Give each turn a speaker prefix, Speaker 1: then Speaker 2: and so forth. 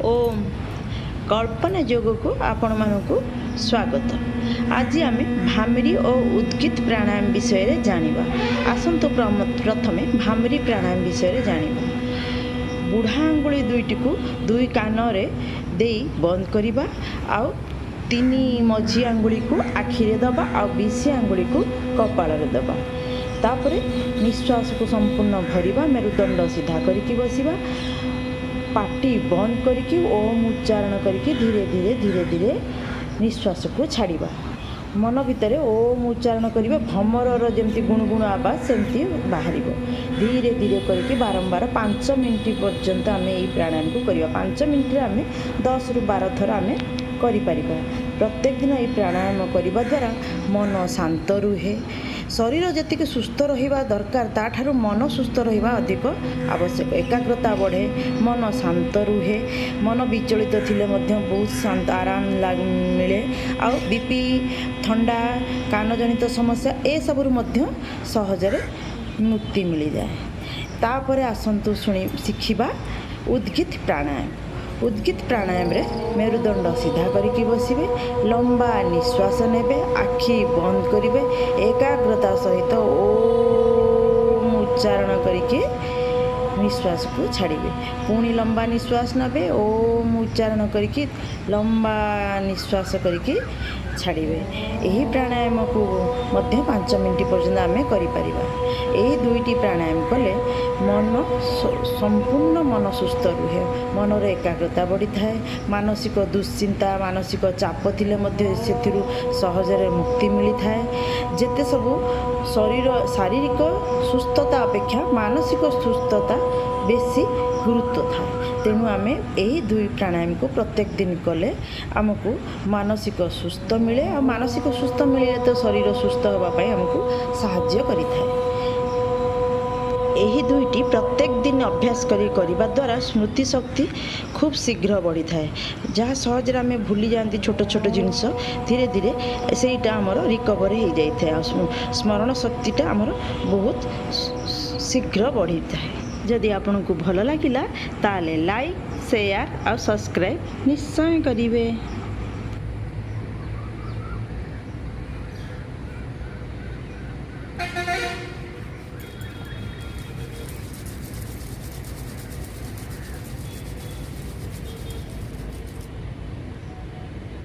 Speaker 1: ओम कल्पना योग को आपण मानक स्वागत। आज आम भामरी और उद्गित प्राणायाम विषय जानिबा। आसंतु प्रथमे भामरी प्राणायाम विषय जानिबा। बुढ़ा आंगुली दुईटी को दुई कान रे देई बंद करिबा आउ तीन मझी आंगुली को आखिरे दबा आउ 20 आंगुली को कपाल रे दबा। तापरे निश्वास को संपूर्ण भरिबा। मेरुदंड सीधा करके बसिबा। पाटी बंद करके ओम उच्चारण करके धीरे धीरे धीरे धीरे निश्वास को छाड़िबा। मन भितर ओम उच्चारण करिबा। भमरर जेमती गुणगुण आवाज सेमती बाहरिबो। धीरे धीरे करके बारंबार 5 मिनिट पर्यंत आम यही प्राणायाम को करिबा। 5 मिनिट रे आम 10 रु 12 थर आम करि परिबा। प्रत्येक दिन ये प्राणायाम करने द्वारा मन शांत रुहे। शरीर जी सुस्थ रहा दरकार ताठारु मन सुस्थ रहा अधिक आवश्यक। एकाग्रता बढ़े, मन शांत रुहे। मन विचलित थिले मध्य बहुत शांत आराम मिले। आ बीपी, ठंडा, कानजनित समस्या ए सबरु मध्य सहजरे मुक्ति मिल जाए। तापरे आसंतु शुणी शिखिबा उद्गित प्राणायाम। उद्गित प्राणायाम रे मेरुदंड सीधा करके बसिबे। लंबा निश्वास नेबे। आखि बंद करिवे। एकाग्रता सहित ओम उच्चारण करके निश्वास को छाड़िबे। पुणी लंबा निश्वास नेबे। ओम उच्चारण करके लंबा निश्वास करके छाड़िबे। यही प्राणायाम को मध्य 5 मिनिट पर्यंत आम करिपरिबा। यही दुईटी प्राणायाम कले मन संपूर्ण मन सुस्थ रुहे। मनर एकाग्रता बढ़ी थाए। मानसिक दुश्चिंता, मानसिक चाप थिले मध्य सेथिरु सहजरे मुक्ति मिली थाए। जेते सबु शरीर शारीरिक सुस्थता अपेक्षा मानसिक सुस्थता बेसी गुरुत्व थाए। तेणु आम यही दुई प्राणायाम को प्रत्येक दिन कले आमको मानसिक सुस्थ मिले। आ मानसिक सुस्थ मिले तो शरीर सुस्थ होगापाई आमको साहाय्य करिथाए। यही दुईटी प्रत्येक दिन अभ्यास करने द्वारा स्मृति शक्ति खूब शीघ्र बढ़ी थाए। जहाँ सहज आम भूली जाती छोट छोट जिनस धीरे धीरे सेटा आमर रिकवर हो जाए। स्मरण शक्तिटा आमर बहुत शीघ्र बढ़ी थाए। जदि आपन को भल लगिला ताले लाइक, शेयर और सब्सक्राइब निश्चय करिवे।